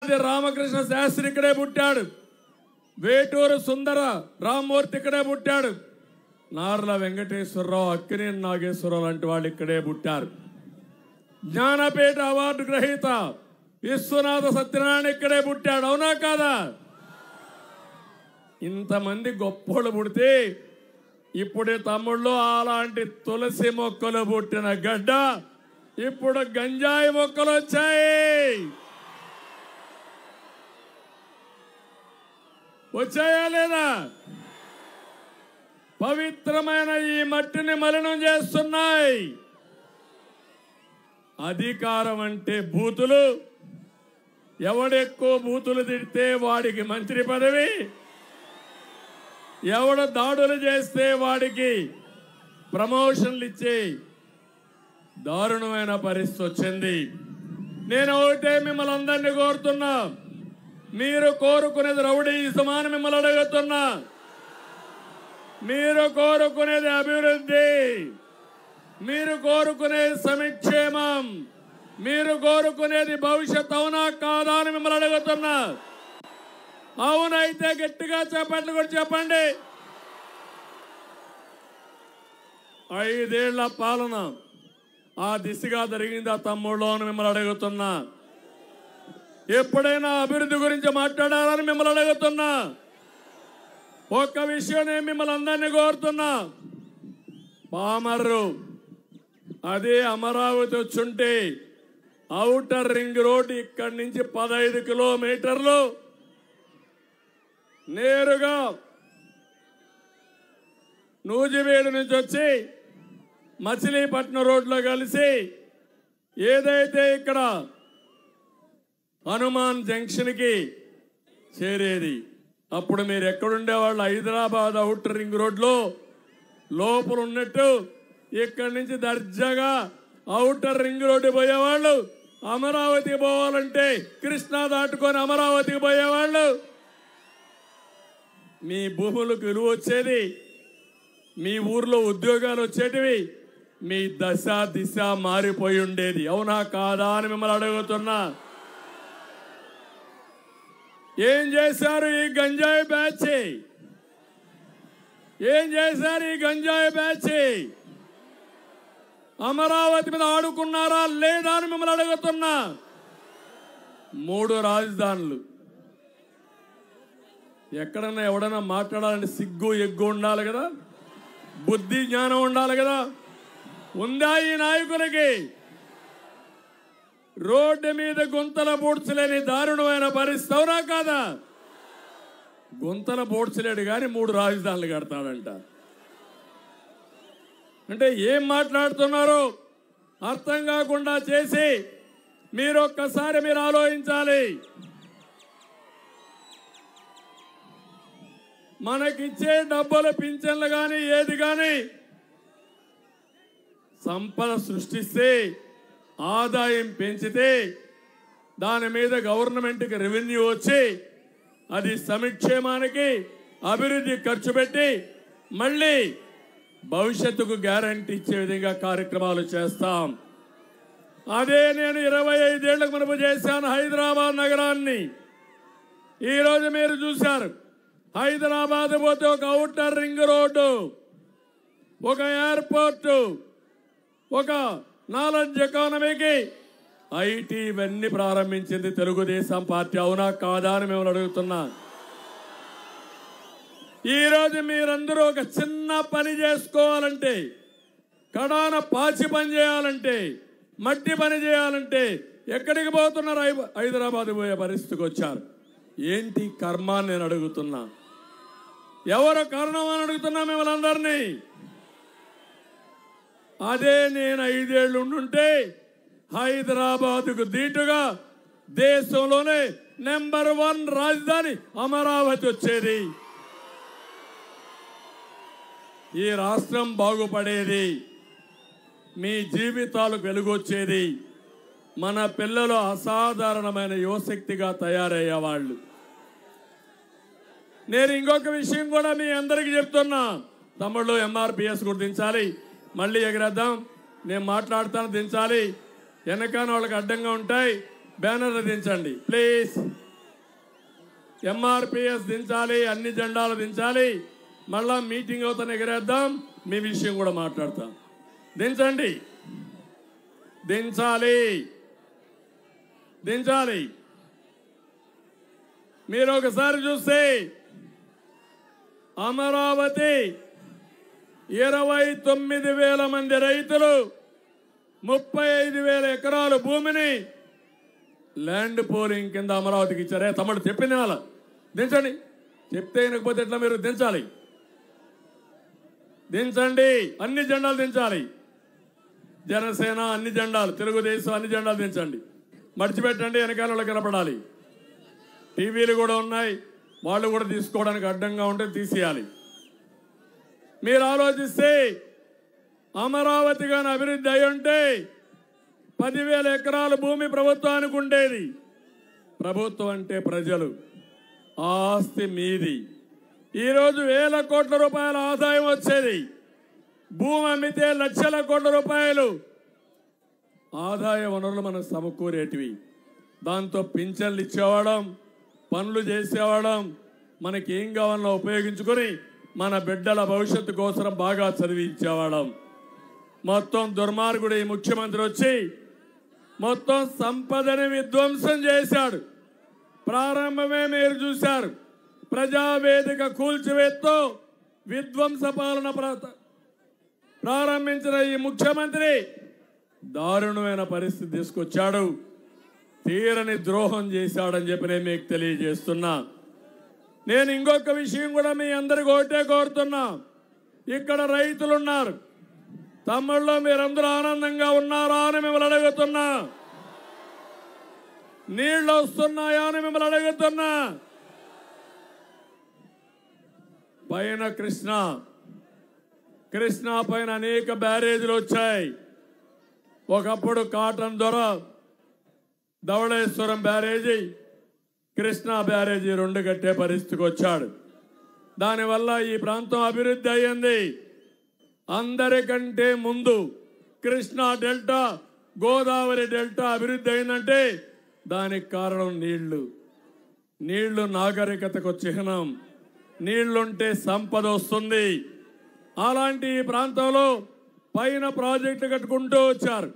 యల్లాది రామకృష్ణ శాస్త్రి ఇక్కడే పుట్టాడు. వేటూరు సుందర రామ్మూర్తి ఇక్కడే పుట్టాడు. నార్ల వెంకటేశ్వరరావు, అక్కినేని నాగేశ్వరరావు లాంటి వాళ్ళు ఇక్కడే పుట్టారు. జ్ఞానపీఠ అవార్డు గ్రహీత విశ్వనాథ సత్యనారాయణ ఇక్కడే పుట్టాడు. అవునా కాదా? ఇంతమంది గొప్పోళ్ళు పుడితే ఇప్పుడు తమ్ముళ్ళు అలాంటి తులసి మొక్కలు పుట్టిన గడ్డ ఇప్పుడు గంజాయి మొక్కలు వచ్చాయి. వచ్చాయా లేదా? పవిత్రమైన ఈ మట్టిని మలినం చేస్తున్నాయి. అధికారం అంటే బూతులు. ఎవడెక్కువ బూతులు తిడితే వాడికి మంత్రి పదవి, ఎవడు దాడులు చేస్తే వాడికి ప్రమోషన్లు ఇచ్చే దారుణమైన పరిస్థితి వచ్చింది. నేను ఒకటే మిమ్మల్ని అందరినీ కోరుతున్నా, మీరు కోరుకునేది రౌడీయిజమని మిమ్మల్ని అడుగుతున్నా. మీరు కోరుకునేది అభివృద్ధి, మీరు కోరుకునేది సంక్షేమం, మీరు కోరుకునేది భవిష్యత్ అవునా కాదా అని మిమ్మల్ని అడుగుతున్నా. అవునైతే గట్టిగా చెప్పట్లు కూడా చెప్పండి. 5 ఏళ్ల పాలన ఆ దిశగా జరిగిందా తమ్ముళ్ళు అని మిమ్మల్ని అడుగుతున్నా. ఎప్పుడైనా అభివృద్ధి గురించి మాట్లాడాలని మిమ్మల్ని అడుగుతున్నా. ఒక్క విషయం నేను మిమ్మల్ని అందరినీ కోరుతున్నా. పామర్రు అదే అమరావతి వచ్చుంటే ఔటర్ రింగ్ రోడ్ ఇక్కడి నుంచి 15 కిలోమీటర్లు నేరుగా నూజివేడు నుంచి వచ్చి మచిలీపట్నం రోడ్లో కలిసి ఏదైతే ఇక్కడ హనుమాన్ జంక్షన్కి చేరేది. అప్పుడు మీరు ఎక్కడుండేవాళ్ళు? హైదరాబాద్ ఔటర్ రింగ్ రోడ్లో లోపల ఉన్నట్టు ఇక్కడి నుంచి దర్జాగా ఔటర్ రింగ్ రోడ్డు పోయేవాళ్ళు. అమరావతికి పోవాలంటే కృష్ణా దాటుకొని అమరావతికి పోయేవాళ్ళు. మీ భూములకు విలువ వచ్చేది, మీ ఊర్లో ఉద్యోగాలు వచ్చేటివి, మీ దశ దిశ మారిపోయి ఉండేది. అవునా కాదా అని మిమ్మల్ని అడుగుతున్నా. ఏం చేశారు ఈ గంజాయి బ్యాచ్? ఏం చేశారు ఈ గంజాయి బ్యాచ్? అమరావతి మీద ఆడుకున్నారా లేదా అని మిమ్మల్ని అడుగుతున్నా. 3 రాజధానులు. ఎక్కడన్నా ఎవడన్నా మాట్లాడాలంటే సిగ్గు ఎగ్గు ఉండాలి కదా, బుద్ధి జ్ఞానం ఉండాలి కదా. ఉందా ఈ నాయకులకి? రోడ్డు మీద గుంతల పూడ్చలేని దారుణమైన పరిస్థితి. అవునా కాదా? గుంతల పూడ్చలేడు కానీ 3 రాజధానులు కడతాడంట. అంటే ఏం మాట్లాడుతున్నారో అర్థం కాకుండా చేసి మీరు ఒక్కసారి మీరు ఆలోచించాలి. మనకిచ్చే డబ్బులు పింఛన్లు కానీ ఏది కానీ సంపద సృష్టిస్తే, ఆదాయం పెంచితే దాని మీద గవర్నమెంట్కి రెవెన్యూ వచ్చి అది సంక్షేమానికి అభివృద్ధి ఖర్చు పెట్టి మళ్ళీ భవిష్యత్తుకు గ్యారంటీ ఇచ్చే విధంగా కార్యక్రమాలు చేస్తాం. అదే నేను 25 ఏళ్లకు మునుపు చేశాను హైదరాబాద్ నగరాన్ని. ఈరోజు మీరు చూశారు, హైదరాబాద్ పోతే ఒక ఔటర్ రింగ్ రోడ్డు, ఒక ఎయిర్పోర్టు, ఒక నాలెడ్జ్ ఎకానమీకి ఐటీ ఇవన్నీ ప్రారంభించింది తెలుగుదేశం పార్టీ. అవునా కాదా అని మేము అడుగుతున్నా. ఈరోజు మీరందరూ ఒక చిన్న పని చేసుకోవాలంటే, కడాన పాచి పని చేయాలంటే, మట్టి పని చేయాలంటే ఎక్కడికి పోతున్నారు? హైదరాబాద్ పోయే పరిస్థితికి వచ్చారు. ఏంటి కర్మ అని నేను అడుగుతున్నా. ఎవరు కారణం అని అడుగుతున్నా మిమ్మల్ని అందరినీ. అదే నేను 5 ఏళ్ళు ఉండుంటే హైదరాబాద్కు దీటుగా దేశంలోనే నెంబర్ 1 రాజధాని అమరావతి వచ్చేది. ఈ రాష్ట్రం బాగుపడేది, మీ జీవితాలకు వెలుగొచ్చేది, మన పిల్లలు అసాధారణమైన యువశక్తిగా తయారయ్యేవాళ్ళు. నేను ఇంకొక విషయం కూడా మీ అందరికీ చెప్తున్నా. తమ్ముళ్ళు ఎంఆర్పిఎస్ కూడా దించాలి, మళ్ళీ ఎగరేద్దాం. నేను మాట్లాడతాను, దించాలి. వెనకాల వాళ్ళకి అడ్డంగా ఉంటాయి. బ్యానర్లు దించండి ప్లీజ్. ఎంఆర్పిఎస్ దించాలి, అన్ని జెండాలు దించాలి. మళ్ళా మీటింగ్ అవుతాను ఎగరేద్దాం, మీ విషయం కూడా మాట్లాడతాం. దించండి, దించాలి, దించాలి. మీరు ఒకసారి చూస్తే అమరావతి 29,000 మంది రైతులు 35,000 ఎకరాల భూమిని ల్యాండ్ పోలింగ్ కింద అమరావతికి ఇచ్చారే. తమ్ముడు చెప్పింది వాళ్ళ దించండి. చెప్తే వినకపోతే ఎట్లా? మీరు దించాలి, దించండి. అన్ని జెండాలు దించాలి. జనసేన అన్ని జెండాలు, తెలుగుదేశం అన్ని జెండాలు దించండి. మర్చిపెట్టండి, వెనకాల కనపడాలి. టీవీలు కూడా ఉన్నాయి, వాళ్ళు కూడా తీసుకోవడానికి అడ్డంగా ఉంటే తీసేయాలి. మీరు ఆలోచిస్తే అమరావతి కానీ అభివృద్ధి అయి ఉంటే 10,000 ఎకరాల భూమి ప్రభుత్వానికి ఉండేది. ప్రభుత్వం అంటే ప్రజలు, ఆస్తి మీది. ఈరోజు వేల కోట్ల రూపాయల ఆదాయం వచ్చేది. భూమి అమ్మితే లక్షల కోట్ల రూపాయలు ఆదాయ వనరులు మనం సమకూరేటివి. దాంతో పింఛన్లు ఇచ్చేవాళ్ళం, పనులు చేసేవాళ్ళం, మనకి ఏం కావాలన్నా ఉపయోగించుకొని మన బిడ్డల భవిష్యత్తు కోసం బాగా చదివించేవాళ్ళం. మొత్తం దుర్మార్గుడు ఈ ముఖ్యమంత్రి వచ్చి మొత్తం సంపదని విధ్వంసం చేశాడు. ప్రారంభమే మీరు చూశారు. ప్రజావేదిక కూల్చివేత్తో విధ్వంస పాలన ప్రారంభించిన ఈ ముఖ్యమంత్రి దారుణమైన పరిస్థితి తీసుకొచ్చాడు. తీరని ద్రోహం చేశాడని చెప్పి నేను మీకు తెలియజేస్తున్నా. నేను ఇంకొక విషయం కూడా మీ అందరికీ ఒకటే కోరుతున్నా. ఇక్కడ రైతులు ఉన్నారు. తమ్ముళ్ళు, మీరందరూ ఆనందంగా ఉన్నారా అని మిమ్మల్ని అడుగుతున్నా. నీళ్లు వస్తున్నాయా అని మిమ్మల్ని అడుగుతున్నా. పైన కృష్ణా పైన అనేక బ్యారేజీలు వచ్చాయి. ఒకప్పుడు కాటన్ దొర, ధవళేశ్వరం బ్యారేజీ, కృష్ణా బ్యారేజీ 2 కట్టే పరిస్థితికి వచ్చాడు. దానివల్ల ఈ ప్రాంతం అభివృద్ధి అయ్యింది. అందరికంటే ముందు కృష్ణా డెల్టా, గోదావరి డెల్టా అభివృద్ధి అయిందంటే దానికి కారణం నీళ్లు. నీళ్లు నాగరికతకు చిహ్నం. నీళ్లుంటే సంపద వస్తుంది. అలాంటి ఈ ప్రాంతంలో పైన ప్రాజెక్టు కట్టుకుంటూ వచ్చారు.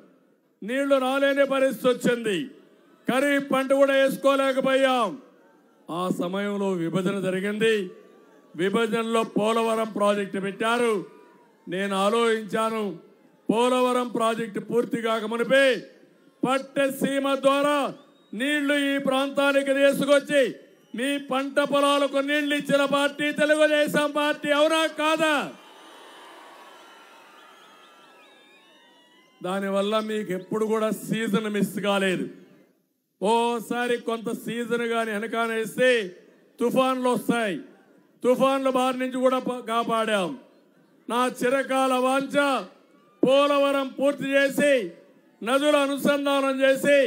నీళ్లు రాలేని పరిస్థితి వచ్చింది. ఖరీఫ్ పంట కూడా వేసుకోలేకపోయాం. ఆ సమయంలో విభజన జరిగింది. విభజనలో పోలవరం ప్రాజెక్టు పెట్టారు. నేను ఆలోచించాను, పోలవరం ప్రాజెక్టు పూర్తి కాక మునిపే పట్టసీమ ద్వారా నీళ్లు ఈ ప్రాంతానికి తీసుకొచ్చి మీ పంట పొలాలకు నీళ్లు ఇచ్చిన పార్టీ తెలుగుదేశం పార్టీ. అవునా కాదా? దానివల్ల మీకు ఎప్పుడు కూడా సీజన్ మిస్ కాలేదు. ఓసారి కొంత సీజన్ కానీ వెనకానేస్తే తుఫాన్లు వస్తాయి. తుఫాన్ల బారి నుంచి కూడా కాపాడాం. నా చిరకాల వాంఛ పోలవరం పూర్తి చేసి నదుల అనుసంధానం చేసి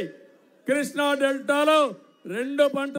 కృష్ణా డెల్టాలో 2 పంట